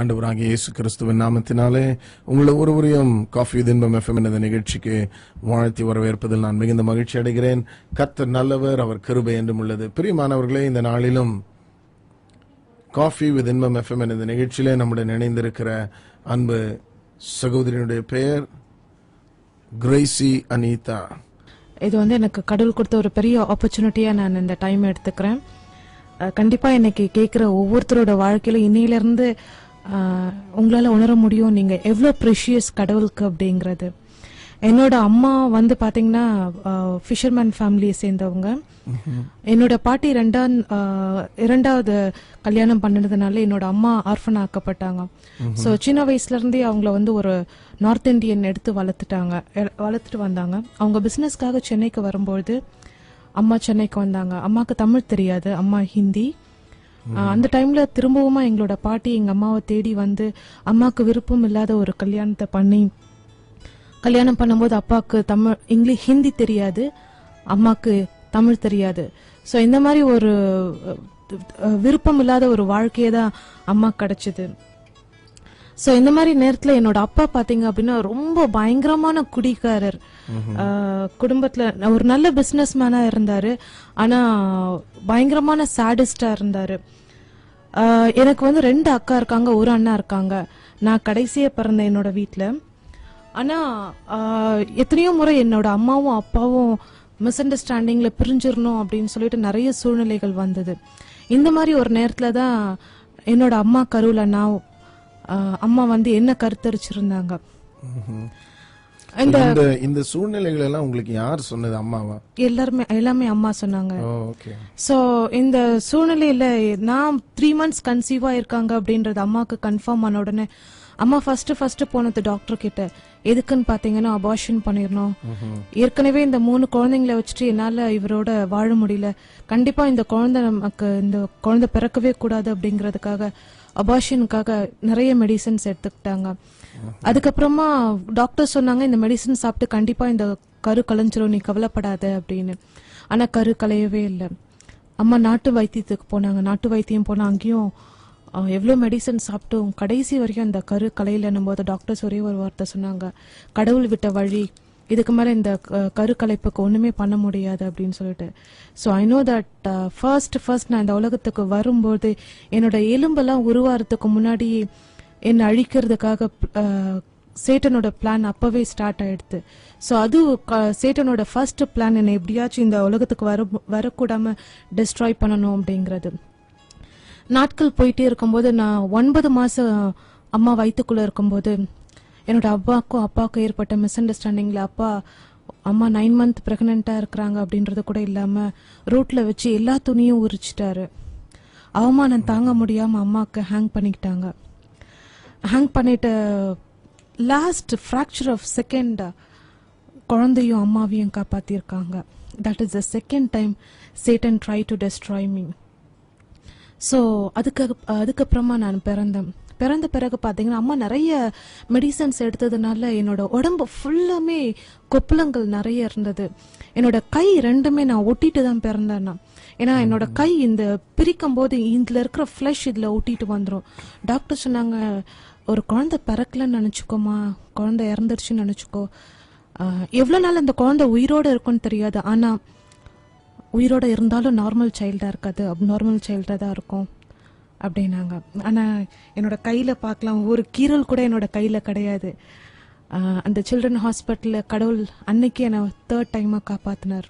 ஆண்டவராகிய இயேசு கிறிஸ்துவின் நாமத்தினாலே உங்களை ஒருவரையும் காஃபி வித் இன்பம் எஃப்எம் என்ற நிகழ்ச்சிக்கு வாழ்த்தி வரவேற்பதில் நான் மிகுந்த மகிழ்ச்சி அடைகிறேன். கர்த்தர் நல்லவர், அவர் கிருபை என்றும் உள்ளது. பிரியமானவர்களே, இந்த நாளிலும் காஃபி வித் இன்பம் எஃப்எம் என்ற நிகழ்ச்சியிலே நம்முடன் இணைந்திருக்கிற அன்பு சகோதரியினுடைய பெயர் கிரேசி அனிதா. இது எனக்கு கடவுள் கொடுத்த ஒரு பெரிய ஆப்பர்ச்சுனிட்டியா நான் இந்த டைம் எடுத்துக்கிறேன். கண்டிப்பா இன்னைக்கு கேட்கிற ஒவ்வொருத்தரோட வாழ்க்கையில இன்னையிலிருந்து உங்களால உணர முடியும் நீங்க எவ்வளவு ப்ரெஷியஸ் கடவுளுக்கு அப்படிங்கிறது. என்னோட அம்மா பாத்தீங்கன்னா ஃபிஷர்மேன் ஃபேமிலியை சேர்ந்தவங்க. என்னோட பாட்டி இரண்டாவது கல்யாணம் பண்ணதுனால என்னோட அம்மா ஆர்ஃபன் ஆக்கப்பட்டாங்க. ஸோ சின்ன வயசுல இருந்தே அவங்கள ஒரு நார்த் இந்தியன் எடுத்து வளர்த்துட்டு வந்தாங்க. அவங்க பிசினஸ்க்காக சென்னைக்கு வரும்போது அம்மா சென்னைக்கு வந்தாங்க. அம்மாக்கு தமிழ் தெரியாது, அம்மா ஹிந்தி. அந்த டைம்ல திரும்பவுமா எங்களோட பாட்டி எங்க அம்மாவை தேடி அம்மாக்கு விருப்பம் இல்லாத ஒரு கல்யாணத்தை பண்ணி கல்யாணம் பண்ணும்போது அப்பாவுக்கு ஹிந்தி தெரியாது, அம்மாக்கு தமிழ் தெரியாது. ஸோ இந்த மாதிரி ஒரு விருப்பம் இல்லாத ஒரு வாழ்க்கையை தான் அம்மா கிடைச்சது. ஸோ இந்த மாதிரி நேரத்தில் என்னோட அப்பா பாத்தீங்க அப்படின்னா ரொம்ப பயங்கரமான குடிகாரர். குடும்பத்துல ஒரு நல்ல பிசினஸ் மேனா இருந்தாரு, ஆனா பயங்கரமான சாடிஸ்டா இருந்தாரு. எனக்கு 2 அக்கா இருக்காங்க, ஒரு அண்ணா இருக்காங்க. நான் கடைசியா பிறந்தேன் என்னோட வீட்டுல. ஆனா எத்தனையோ முறை என்னோட அம்மாவும் அப்பாவும் மிஸ் அண்டர்ஸ்டாண்டிங்ல பிரிஞ்சிடணும் அப்படின்னு சொல்லிட்டு நிறைய சூழ்நிலைகள் வந்தது. இந்த மாதிரி ஒரு நேரத்துல தான் என்னோட அம்மா கருவுல நான் அம்மா என்ன கருத்தரிச்சிருந்தாங்க. இந்த சூழ்நிலைகள் எல்லாம் உங்களுக்கு யார் சொன்னது? அம்மாவா? எல்லாமே அம்மா சொன்னாங்க. சோ இந்த சூழ்நிலையில நான் 3 months கன்சீவா இருக்காங்க அப்படின்றது அம்மாக்கு கன்ஃபார்ம் ஆன உடனே அம்மா ஃபர்ஸ்ட் போனது டாக்டர் கிட்ட. எதுக்குன்னு பாத்தீங்கன்னா அபார்ஷன் பண்ணிடணும். ஏற்கனவே இந்த 3 குழந்தைங்களை வச்சுட்டு என்னால இவரோட வாழ முடியல, கண்டிப்பா இந்த குழந்தை பிறக்கவே கூடாது அப்படிங்கறதுக்காக அபார்ஷனுக்காக நிறைய மெடிசன்ஸ் எடுத்துக்கிட்டாங்க. அதுக்கப்புறமா டாக்டர் சொன்னாங்க இந்த மெடிசன் சாப்பிட்டு கண்டிப்பா இந்த கரு கலைஞ்சிரும், நீ கவலைப்படாத அப்படின்னு. ஆனா கரு கலையவே இல்லை. அம்மா நாட்டு வைத்தியத்துக்கு போனாங்க. நாட்டு வைத்தியம் போனா அங்கேயும் எவ்வளவு மெடிசன் சாப்பிட்டும் கடைசி வரைக்கும் அந்த கரு கலையிலன்னும் போது டாக்டர்ஸ் ஒரே ஒரு வார்த்தை சொன்னாங்க, கடவுள் விட்ட வழி, இதுக்கு மேல இந்த கரு கலைப்புக்கு ஒண்ணுமே பண்ண முடியாது அப்படின்னு சொல்லிட்டு. So I know that first நான் இந்த உலகத்துக்கு வரும்போது என்னோட எலும்பெல்லாம் உருவாறதுக்கு முன்னாடி என்னை அழிக்கிறதுக்காக சேட்டனோட பிளான் அப்பவே ஸ்டார்ட் ஆயிடுது. ஸோ அது சேட்டனோட ஃபர்ஸ்ட் பிளான் என்னை எப்படியாச்சும் இந்த உலகத்துக்கு வரக்கூடாம டிஸ்ட்ராய் பண்ணணும் அப்படிங்கிறது. நாட்கள் போயிட்டே இருக்கும்போது நான் 9 மாசம் அம்மா வயிற்றுக்குள்ள இருக்கும்போது என்னோட அப்பாவுக்கும் ஏற்பட்ட மிஸ் அண்டர்ஸ்டாண்டிங்ல அம்மா 9 month பிரெக்னெண்டா இருக்கிறாங்க அப்படின்றது கூட இல்லாம ரோட்ல வச்சு எல்லா துணியும் உரிச்சிட்டாரு. அவமானம் தாங்க முடியாம அம்மாவுக்கு ஹேங் பண்ணிக்கிட்டாங்க. ஹேங் பண்ணிட்டு லாஸ்ட் ஃப்ராக்சர் ஆஃப் செகண்ட் குழந்தையும் அம்மாவையும் காப்பாத்திருக்காங்க. That is the second time Satan try to destroy me. So அதுக்கப்புறமா நான் பிறந்த பிறகு பாத்தீங்கன்னா அம்மா நிறைய மெடிசன்ஸ் எடுத்ததுனால என்னோட உடம்பு ஃபுல்லாமே கொப்பளங்கள் நிறைய இருந்தது. என்னோட கை 2மே நான் ஒட்டிட்டு தான் பிறந்தேன். ஏன்னா என்னோட கை இந்த பிரிக்கும் போது இதுல இருக்கிற ஃபிளஷ் இதுல ஒட்டிட்டு வந்துடும். டாக்டர் சொன்னாங்க, ஒரு குழந்தை பிறக்கலன்னு நினைச்சுக்கோமா, குழந்தை இறந்துருச்சுன்னு நினைச்சுக்கோ, எவ்வளவு நாள் அந்த குழந்தை உயிரோட இருக்கும்னு தெரியாது, ஆனா உயிரோட இருந்தாலும் நார்மல் சைல்டா இருக்காது, அப்நார்மல் சைல்டா தான் இருக்கும் அப்படின்னாங்க. ஆனா என்னோட கையில பார்க்கலாம், ஒரு கீரல் கூட என்னோட கையில கிடையாது. அந்த சில்ட்ரன் ஹாஸ்பிட்டல்ல கடவுள் அன்னைக்கு என்னை 3rd டைமா காப்பாத்தினார்.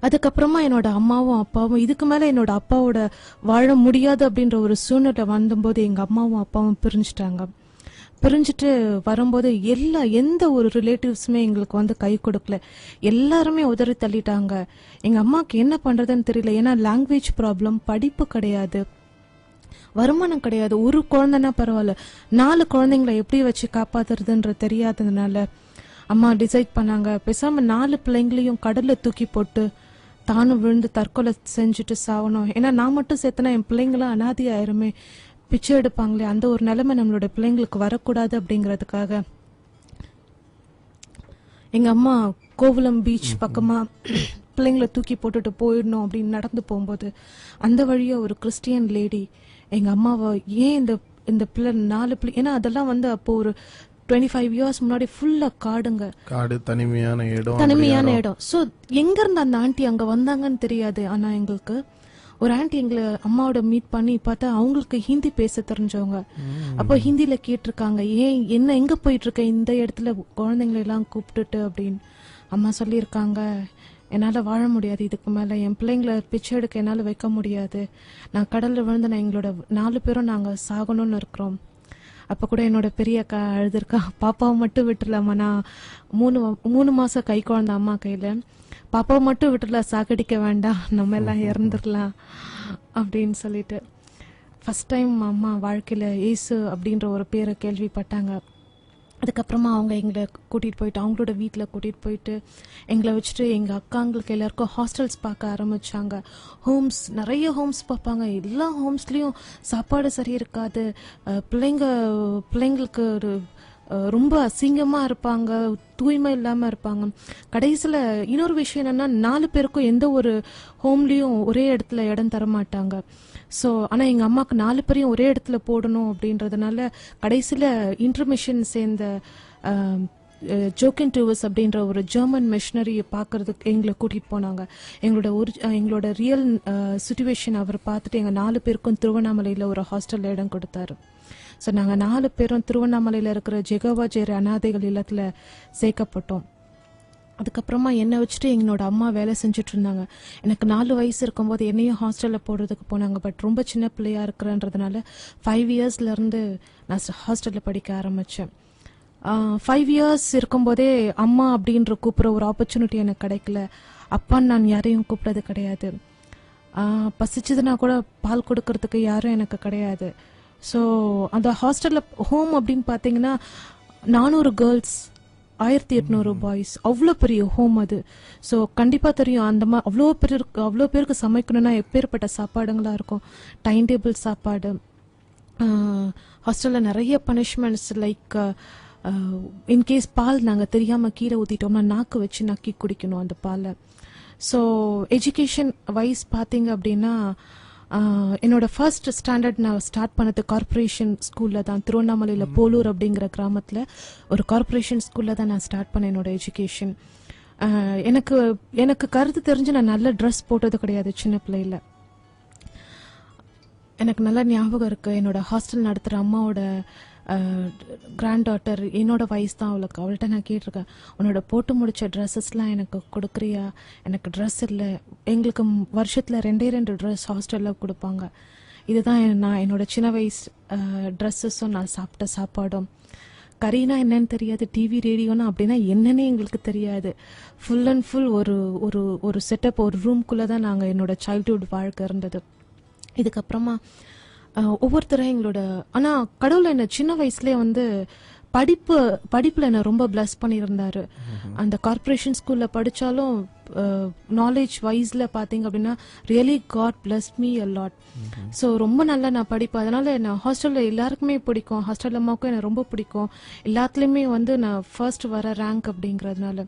அதுக்கப்புறமா என்னோட அம்மாவும் அப்பாவும் இதுக்கு மேல என்னோட அப்பாவோட வாழ முடியாது அப்படின்ற ஒரு சூழ்நிலை வந்தபோது எங்க அம்மாவும் அப்பாவும் பிரிஞ்சுட்டு வரும்போது எந்த ஒரு ரிலேட்டிவ்ஸுமே எங்களுக்கு கை கொடுக்கல. எல்லாருமே உதறி தள்ளிட்டாங்க. எங்க அம்மாக்கு என்ன பண்றதுன்னு தெரியல. ஏன்னா லாங்குவேஜ் ப்ராப்ளம், படிப்பு கிடையாது, வருமானம் கிடையாது. ஒரு குழந்தைன்னா பரவாயில்ல, 4 குழந்தைங்களை எப்படி வச்சு காப்பாத்துறதுன்ற தெரியாததுனால அம்மா டிசைட் பண்ணாங்க, பேசாம 4 பிள்ளைங்களையும் கடல்ல தூக்கி போட்டு தானும் விழுந்து தற்கொலை செஞ்சுட்டு சாவணும். ஏன்னா நான் மட்டும் சேர்த்தனா என் பிள்ளைங்களாம் அனாதி ஆயிருமே, பிச்சை எடுப்பாங்களே, அந்த ஒரு நிலைமை நம்மளோட பிள்ளைங்களுக்கு வரக்கூடாது அப்படிங்கறதுக்காக எங்க அம்மா கோவலம் பீச் பக்கமா பிள்ளைங்களை தூக்கி போட்டுட்டு போயிடணும் அப்படின்னு நடந்து போகும்போது அந்த வழியா ஒரு கிறிஸ்டியன் லேடி எங்க அம்மாவை ஏன் இந்த இந்த பிள்ளை 4 பிள்ளை, ஏன்னா அதெல்லாம் வந்து அப்போ ஒரு 25 இயர்ஸ் முன்னாடி ஃபுல்லா காடுங்க, காடு, தனிமையான இடம். சோ எங்க இருந்து அந்த ஆண்டி அங்க வந்தாங்கன்னு தெரியாது. ஆனா எங்களுக்கு ஒரு ஆண்டி எங்களை அம்மாவோட மீட் பண்ணி பார்த்தா அவங்களுக்கு ஹிந்தி பேச தெரிஞ்சவங்க. அப்போ ஹிந்தில கேட்டிருக்காங்க, ஏன் என்ன எங்க போயிட்டு இருக்க இந்த இடத்துல குழந்தைங்களை எல்லாம் கூப்பிட்டுட்டு அப்படின்னு. அம்மா சொல்லியிருக்காங்க, என்னால வாழ முடியாது இதுக்கு மேல, என் பிள்ளைங்களை பிச்சை எடுக்க என்னால வைக்க முடியாது, நான் கடல்ல விழுந்து நான் எங்களோட 4 பேரும் நாங்க சாகணும்னு இருக்கிறோம். அப்ப கூட என்னோட பெரிய அக்கா அழுதுருக்கா, பாப்பாவை மட்டும் விட்டுலாமா, நான் 3 மாசம் கை குழந்தை அம்மா கையில, பாப்பாவை மட்டும் விட்டுல, சாகடிக்க வேண்டாம், நம்ம எல்லாம் இறந்துடலாம் அப்படின்னு சொல்லிட்டு. ஃபர்ஸ்ட் டைம் அம்மா வாழ்க்கையில இயேசு அப்படின்ற ஒரு பேரை கேள்விப்பட்டாங்க. அதுக்கப்புறமா அவங்க எங்களை கூட்டிட்டு போயிட்டு அவங்களோட வீட்டில் கூட்டிட்டு போயிட்டு எங்களை வச்சுட்டு எங்க அக்காங்களுக்கு எல்லாருக்கும் ஹாஸ்டல்ஸ் பார்க்க ஆரம்பிச்சாங்க. ஹோம்ஸ், நிறைய ஹோம்ஸ் பார்ப்பாங்க. எல்லா ஹோம்ஸ்லயும் சாப்பாடு சரி இருக்காது, பிள்ளைங்களுக்கு ஒரு ரொம்ப அசிங்கமா இருப்பாங்க, தூய்மை இல்லாம இருப்பாங்க. கடைசியில இன்னொரு விஷயம் என்னன்னா, 4 பேருக்கும் எந்த ஒரு ஹோம்லயும் ஒரே இடத்துல இடம் தர மாட்டாங்க. ஸோ ஆனால் எங்கள் அம்மாவுக்கு 4 பேரையும் ஒரே இடத்துல போடணும் அப்படின்றதுனால கடைசியில் இன்டர்மிஷன் சேர்ந்த ஜோக்கன் டூவர்ஸ் அப்படின்ற ஒரு ஜெர்மன் மிஷனரியை பார்க்கறதுக்கு எங்களை கூட்டிகிட்டு போனாங்க. எங்களோட ரியல் சுச்சுவேஷன் அவர் பார்த்துட்டு எங்கள் 4 பேருக்கும் திருவண்ணாமலையில் ஒரு ஹாஸ்டலில் இடம் கொடுத்தாரு. ஸோ நாங்கள் 4 பேரும் திருவண்ணாமலையில் இருக்கிற ஜெகோவா ஜெயர் அனாதைகள் இல்லத்தில் சேர்க்கப்பட்டோம். அதுக்கப்புறமா என்னை வச்சுட்டு எங்களோட அம்மா வேலை செஞ்சுட்டு இருந்தாங்க. எனக்கு 4 வயசு இருக்கும்போது என்னையும் ஹாஸ்டலில் போடுறதுக்கு போனாங்க. பட் ரொம்ப சின்ன பிள்ளையா இருக்கிறன்றதுனால 5 இயர்ஸ்லேருந்து நான் ஹாஸ்டலில் படிக்க ஆரம்பித்தேன். 5 இயர்ஸ் இருக்கும்போதே அம்மா அப்படின்ற கூப்பிட்ற ஒரு ஆப்பர்ச்சுனிட்டி எனக்கு கிடைக்கல. அப்பான்னு நான் யாரையும் கூப்பிட்றது கிடையாது. பசிச்சதுன்னா கூட பால் கொடுக்கறதுக்கு யாரும் எனக்கு கிடையாது. ஸோ அந்த ஹாஸ்டலில் ஹோம் அப்படின்னு பார்த்தீங்கன்னா 400 கேர்ள்ஸ், 1800 பாய்ஸ், அவ்வளோ பெரிய ஹோம் அது. ஸோ கண்டிப்பாக தெரியும் அந்த அவ்வளோ பேருக்கு சமைக்கணும்னா எப்பேற்பட்ட சாப்பாடுங்களா இருக்கும். டைம் டேபிள் சாப்பாடு, ஹாஸ்டலில் நிறைய பனிஷ்மெண்ட்ஸ், லைக் இன்கேஸ் பால் நாங்கள் தெரியாமல் கீழே ஊற்றிட்டோம்னா நாக்கு வச்சு நக்கி குடிக்கணும் அந்த பாலை. ஸோ எஜுகேஷன் வைஸ் பார்த்தீங்க அப்படின்னா என்னோட ஃபர்ஸ்ட் ஸ்டாண்டர்ட் நான் ஸ்டார்ட் பண்ணது கார்பரேஷன் ஸ்கூலில் தான், திருவண்ணாமலையில் போலூர் அப்படிங்கிற கிராமத்தில் ஒரு கார்பரேஷன் ஸ்கூலில் தான் நான் ஸ்டார்ட் பண்ணேன் என்னோட எஜுகேஷன். எனக்கு கருத்து தெரிஞ்சு நான் நல்ல ட்ரெஸ் போட்டது கிடையாது சின்ன பிள்ளையில. எனக்கு நல்ல ஞாபகம் இருக்கு, என்னோட ஹாஸ்டல் நடத்துகிற அம்மாவோட கிராண்ட் டாட்டர், என்னோட வயசு தான் அவள்கிட்ட நான் கேட்டிருக்கேன், உன்னோட போட்டு முடிச்ச ட்ரெஸ்ஸஸ்லாம் எனக்கு கொடுக்குறியா, எனக்கு ட்ரெஸ் இல்லை. எங்களுக்கு வருஷத்தில் 2 ட்ரெஸ் ஹாஸ்டலில் கொடுப்பாங்க. இதுதான் நான் என்னோட சின்ன வயசு ட்ரெஸ்ஸஸும் நான் சாப்பிட்ட சாப்பாடும். கரீனா என்னன்னு தெரியாது, டிவி ரேடியோனா அப்படின்னா என்னன்னே எங்களுக்கு தெரியாது. ஃபுல் அண்ட் ஃபுல் ஒரு செட்டப், ஒரு ரூம்குள்ளே தான் நாங்கள் என்னோட சைல்ட்ஹுட் வாழ்க்கை இருந்தது. இதுக்கப்புறமா ஒவ்வொருத்தரும் எங்களோட, ஆனால் கடவுள் என்ன சின்ன வயசுலேயே வந்து படிப்பில் என்னை ரொம்ப பிளஸ் பண்ணியிருந்தாரு. அந்த கார்பரேஷன் ஸ்கூலில் படித்தாலும் நாலேஜ் வைஸில் பார்த்தீங்க அப்படின்னா really God bless me a lot. So ரொம்ப நல்லா நான் படிப்பேன். அதனால நான் ஹாஸ்டலில் எல்லாருக்குமே பிடிக்கும், ஹாஸ்டல் அம்மாவுக்கும் எனக்கு ரொம்ப பிடிக்கும். எல்லாத்துலேயுமே வந்து நான் ஃபர்ஸ்ட் வர ரேங்க் அப்படிங்கிறதுனால.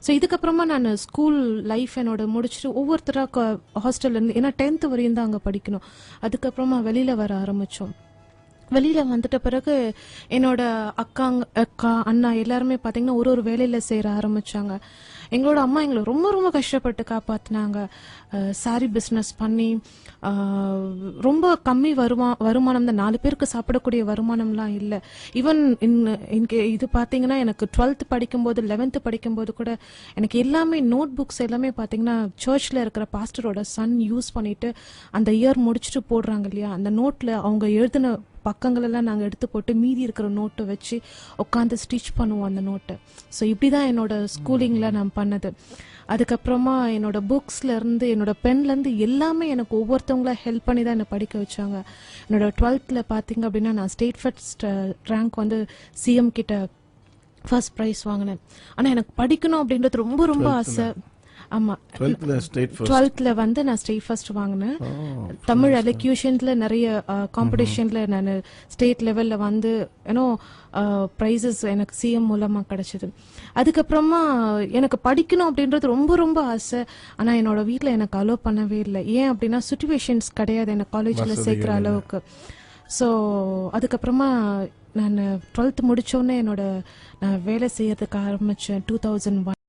ஸோ இதுக்கப்புறமா நான் ஸ்கூல் லைஃப் என்னோட முடிச்சுட்டு ஒவ்வொருத்தராக ஹாஸ்டல்லேருந்து, ஏன்னா 10th வரையும் தான் அங்கே படிக்கணும். அதுக்கப்புறமா வெளியில் வர ஆரம்பித்தோம். வெளியில வந்துட்ட பிறகு என்னோட அக்கா அண்ணா எல்லாருமே பாத்தீங்கன்னா ஒரு வேலையில சேர ஆரம்பிச்சாங்க. எங்களோட அம்மா எங்களை ரொம்ப ரொம்ப கஷ்டப்பட்டு காப்பாத்தினாங்க. சாரி பிஸ்னஸ் பண்ணி ரொம்ப கம்மி வருமானம் தான், 4 பேருக்கு சாப்பிடக்கூடிய வருமானம்லாம் இல்லை. ஈவன் இது பார்த்தீங்கன்னா எனக்கு 12th படிக்கும்போது 11th படிக்கும்போது கூட எனக்கு எல்லாமே நோட் புக்ஸ் எல்லாமே பார்த்தீங்கன்னா சர்ச்சில் இருக்கிற பாஸ்டரோட சன் யூஸ் பண்ணிட்டு அந்த இயர் முடிச்சுட்டு போடுறாங்க இல்லையா, அந்த நோட்டில் அவங்க எழுதின பக்கங்கள் எல்லாம் நாங்கள் எடுத்து போட்டு மீதி இருக்கிற நோட்டை வச்சு உட்காந்து ஸ்டிச் பண்ணுவோம் அந்த நோட்டை. ஸோ இப்படி தான் என்னோட ஸ்கூலிங்கில் நான் பண்ணது. அதுக்கப்புறமா என்னோட புக்ஸ்ல இருந்து என்னோட பென்ல இருந்து எல்லாமே எனக்கு ஒவ்வொருத்தவங்களா ஹெல்ப் பண்ணி தான் என்னை படிக்க வச்சாங்க. என்னோட 12th பார்த்தீங்க அப்படின்னா நான் ஸ்டேட் ஃபர்ஸ்ட் ரேங்க் வந்து சிஎம் கிட்ட ஃபர்ஸ்ட் ப்ரைஸ் வாங்கினேன். ஆனால் எனக்கு படிக்கணும் அப்படின்றது ரொம்ப ரொம்ப ஆசை. ஆமா, 12th வந்து நான் ஸ்டேட் ஃபர்ஸ்ட் வாங்கினேன். தமிழ் அலக்யூஷன்ல நிறைய காம்படிஷன்ல நான் ஸ்டேட் லெவல்ல வந்து ஏன்னோ ப்ரைஸஸ் எனக்கு சிஎம் மூலமா கிடைச்சது. அதுக்கப்புறமா எனக்கு படிக்கணும் அப்படின்றது ரொம்ப ரொம்ப ஆசை. ஆனா என்னோட வீட்டில் எனக்கு அலோவ் பண்ணவே இல்லை. ஏன் அப்படின்னா சுச்சுவேஷன்ஸ் கிடையாது எனக்கு காலேஜ்ல சேர்க்கிற அளவுக்கு. ஸோ அதுக்கப்புறமா நான் 12th முடிச்சோடனே நான் வேலை செய்யறதுக்கு ஆரம்பிச்சேன் 2001.